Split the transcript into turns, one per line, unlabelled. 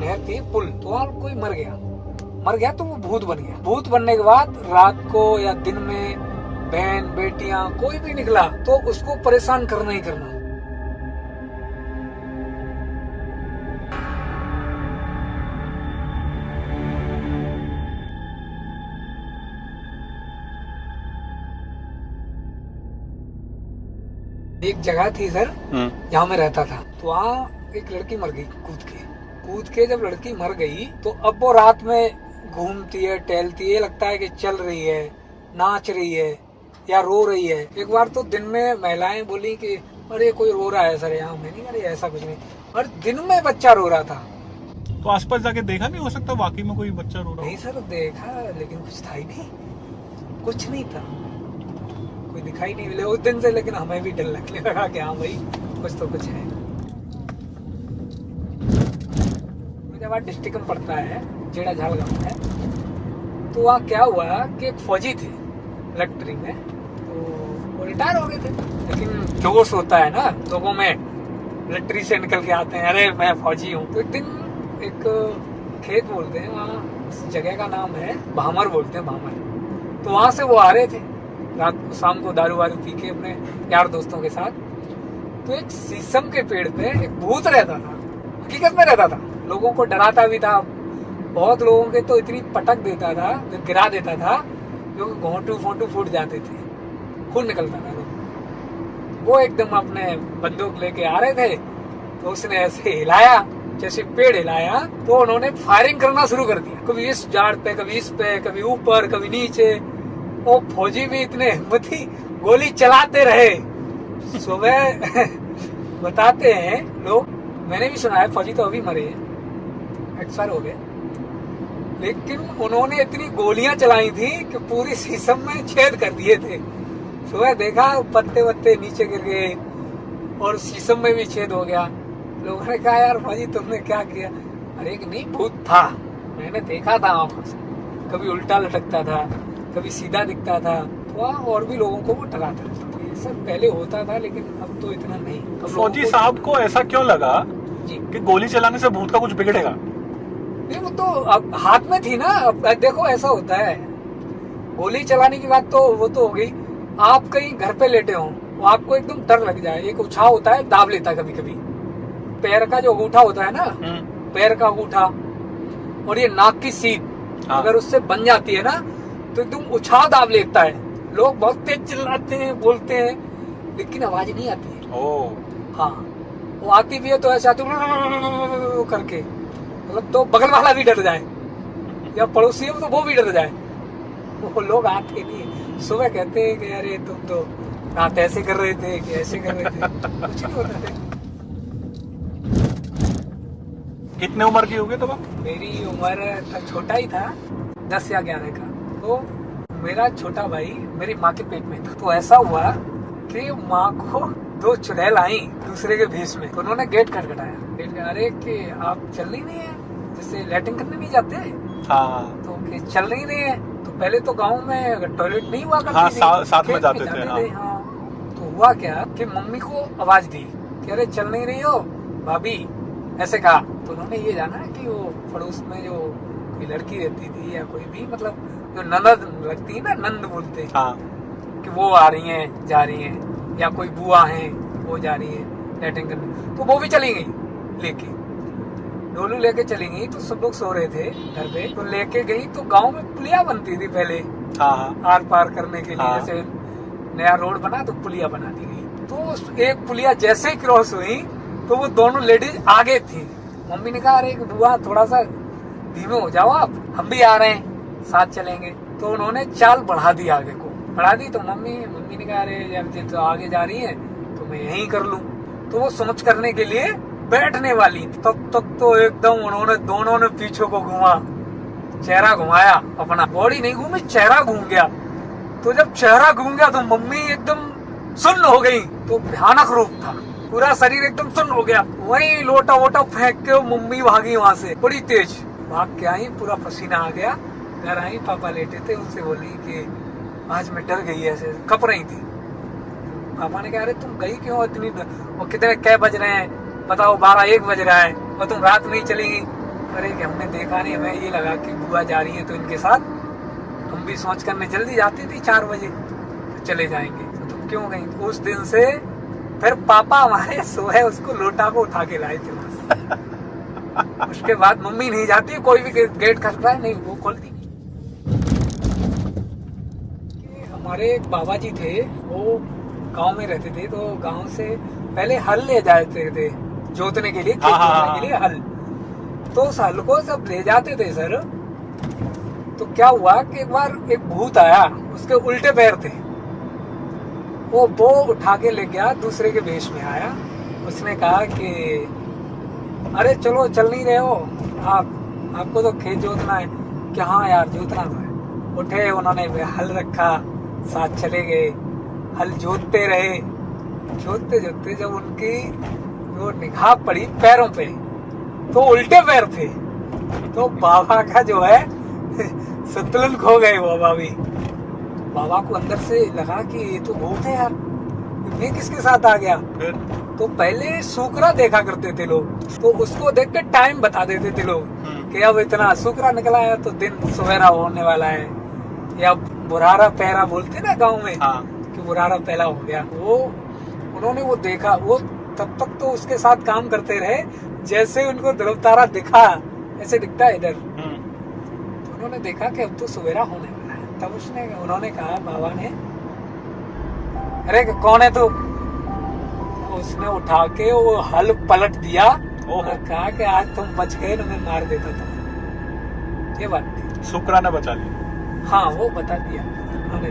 नहर थी, पुल, तो वहाँ कोई मर गया तो वो भूत बन गया। भूत बनने के बाद रात को या दिन में बहन बेटियां कोई भी निकला तो उसको परेशान करना ही करना। एक जगह थी सर जहाँ मैं रहता था, तो वहाँ एक लड़की मर गई कूद के। जब लड़की मर गई तो अब वो रात में घूमती है, टहलती है, लगता है कि चल रही है, नाच रही है या रो रही है। एक बार तो दिन में महिलाएं बोली कि अरे कोई रो रहा है सर यहाँ। मैंने कहा अरे ऐसा कुछ नहीं, और दिन में बच्चा रो रहा था।
तो आसपास जाके देखा नहीं, हो सकता वाकई में कोई बच्चा रो रहा?
नहीं सर देखा, लेकिन कुछ था ही नहीं, कुछ नहीं था, कोई दिखाई नहीं मिले उस दिन से। लेकिन हमें भी डर लगने लगा कि हाँ भाई कुछ तो कुछ है। जब डिस्ट्रिक्ट में पड़ता है जेड़ा झाल गाँव है, तो वहाँ क्या हुआ कि एक फौजी थे मिलिट्री में, तो वो रिटायर हो गए थे। लेकिन जोश होता है ना लोगों में, मिलिट्री से निकल के आते हैं, अरे मैं फौजी हूँ। तो एक दिन एक खेत बोलते हैं वहाँ, जगह का नाम है भामर बोलते हैं, भामर। तो वहाँ से वो आ रहे थे रात को, शाम को दारू वारू पी के अपने यार दोस्तों के साथ। तो एक शीशम के पेड़ पे एक भूत रहता था, हकीकत में रहता था, लोगों को डराता भी था। बहुत लोगों के तो इतनी पटक देता था, गिरा देता था, जो घोंटू फोंटू फूट जाते थे, खून निकलता था। वो एकदम अपने बंदूक लेके आ रहे थे, तो उसने ऐसे हिलाया, जैसे पेड़ हिलाया, तो उन्होंने फायरिंग करना शुरू कर दिया। कभी इस झाड़ पे, कभी इस पे, कभी ऊपर, कभी नीचे। वो फौजी भी इतने हिम्मती गोली चलाते रहे। सुबह बताते हैं लोग, मैंने भी सुना है, फौजी तो अभी मरे, एक्सपायर हो गए, लेकिन उन्होंने इतनी गोलियां चलाई थी कि पूरी शीशम में छेद कर दिए थे। सुबह देखा पत्ते वत्ते नीचे गिर गए और शीशम में भी छेद हो गया। लोगों ने कहा यार फौजी तुमने क्या किया? अरे कि नहीं, भूत था, मैंने देखा था आंखों से, कभी उल्टा लटकता था, कभी सीधा दिखता था। तो और भी लोगों को वो डराता रहता था। ये सब पहले होता था, लेकिन अब तो इतना नहीं।
तो फौजी साहब को ऐसा क्यों लगा
जी
कि गोली चलाने से भूत का कुछ बिगड़ेगा?
नहीं, वो तो अब हाथ में थी ना। अब देखो ऐसा होता है, गोली चलाने की बात तो वो तो हो गई। आप कहीं घर पे लेटे हो, आपको एकदम डर लग जाए, एक उछाव होता है, दाब लेता है कभी कभी। पैर का जो अंगूठा होता है ना, पैर का अंगूठा और ये नाक की सीध, अगर उससे बन जाती है ना, तो एकदम उछाव दाब लेता है। लोग बहुत तेज चिल्लाते हैं, बोलते हैं, लेकिन आवाज नहीं आती है। हाँ, वो आती भी है तो ऐसे आती करके, मतलब तो बगल वाला भी डर जाए, या पड़ोसी है तो वो भी डर जाए। वो लोग आते नहीं, सुबह कहते हैं कि अरे तुम तो रात ऐसे कर रहे थे कि ऐसे कर रहे थे, कुछ नहीं होता है।
कितने उम्र की होगी तब आप?
मेरी उम्र तब छोटा ही था, 10 या 11 का। तो मेरा छोटा भाई मेरी माँ के पेट में था। तो ऐसा हुआ कि माँ को 2 चुड़ैल आई दूसरे के भेष में। तो उन्होंने गेट खटखटाया, अरे कि आप चल नहीं रही है, जैसे लैट्रिन करने नहीं जाते?
हाँ।
तो कि चल नहीं रही है। तो पहले तो गांव में टॉयलेट नहीं हुआ करती
हाँ,
थी,
साथ में जाते थे।
हाँ। तो हुआ क्या कि मम्मी को आवाज दी कि अरे चल नहीं रही हो भाभी, ऐसे कहा। तो उन्होंने ये जाना कि वो पड़ोस में जो कोई लड़की रहती थी या कोई भी, मतलब जो ननद लगती है ना, नंद बोलते हैं,
हाँ।
कि वो आ रही हैं, जा रही हैं, या कोई बुआ है वो जा रही है लैट्रिन करने। तो वो भी चली गई लेके, डोलू लेके चली गई। तो सब लोग सो रहे थे घर पे, तो लेके गई। तो गांव में पुलिया बनती थी पहले, आर पार करने के लिए। जैसे नया रोड बना तो पुलिया बना दी गई। तो एक पुलिया जैसे ही क्रॉस हुई तो वो दोनों लेडीज आगे थी। मम्मी ने कहा अरे बुआ थोड़ा सा धीमे हो जाओ आप, हम भी आ रहे हैं, साथ चलेंगे। तो उन्होंने चाल बढ़ा दी, आगे को बढ़ा दी। तो मम्मी ने कहा अरे जब तो आगे जा रही है तो मैं यहीं कर लूं। तो वो सोच करने के लिए बैठने वाली, तब तक तो एकदम उन्होंने दोनों ने पीछे को घुमा, चेहरा घुमाया अपना, बॉडी नहीं घूमी, चेहरा घूम गया। तो जब चेहरा घूम गया तो मम्मी एकदम सुन्न हो गई। तो भयानक रूप था, पूरा शरीर एकदम सुन्न हो गया। वही लोटा वोटा फेंक के मम्मी भागी वहां से, बड़ी तेज भाग के आई, पूरा पसीना आ गया। घर आई, पापा लेटे थे, उनसे बोली कि आज मैं डर गई, ऐसे कप रही थी। पापा ने कहा अरे तुम गई क्यों इतनी, वो कितने कै बज रहे हैं बताओ, 12-1 बज रहा है, और तुम रात में ही चली गई। अरे कि हमने देखा नहीं, हमें ये लगा कि बुआ जा रही है तो इनके साथ, हम भी सोच कर मैं जल्दी जाती थी 4 बजे तो चले जाएंगे, तो तुम क्यों गई? उस दिन से फिर पापा हमारे सुबह उसको लोटा को उठा के लाए थे वहां से। उसके बाद मम्मी नहीं जाती, कोई भी गेट खटका है नहीं वो खोलती नहीं। हमारे एक बाबा जी थे, वो गांव में रहते थे, तो गांव से पहले हल ले जाते थे जोतने के लिए, खेत जोतने के लिए हल। तो उस हल को सब ले जाते थे सर। तो क्या हुआ कि एक बार एक भूत आया, उसके उल्टे पैर थे, वो उठा के ले गया, दूसरे के भेष में आया। उसने कहा कि अरे चलो चल नहीं रहे हो आपको तो खेत जोतना है। कि हाँ यार जोतना तो है। उठे, उन्होंने हल रखा, साथ चले गए, हल जोतते रहे। जोतते जोतते जब उनकी वो निगाह पड़ी पैरों पे, तो उल्टे पैर थे। तो बाबा का जो है संतुलन खो गए बाबा भी। बाबा को अंदर से लगा कि ये तो भूत है यार, ये किसके साथ आ गया। तो पहले सूकरा देखा करते थे लोग, तो उसको देख के टाइम बता देते थे लोग कि अब इतना सूकरा निकला है तो दिन सवेरा होने वाला है, या बुरारा पहरा बोलते ना गांव में, कि बुरारा पहला हो गया। वो उन्होंने वो देखा, वो तब तक तो उसके साथ काम करते रहे, जैसे उनको ध्रुव तारा दिखा, ऐसे दिखता है इधर, तो उन्होंने देखा कि अब तो सवेरा होने वाला है। तब उन्होंने कहा बाबा ने, अरे कौन है तू? उसने उठा के वो हल पलट दिया और कहा कि आज तुम बच गए, तो मैं मार देता था। ये बात थी।
शुक्राना बचा लिया।
हाँ वो बता दिया उन्होंने।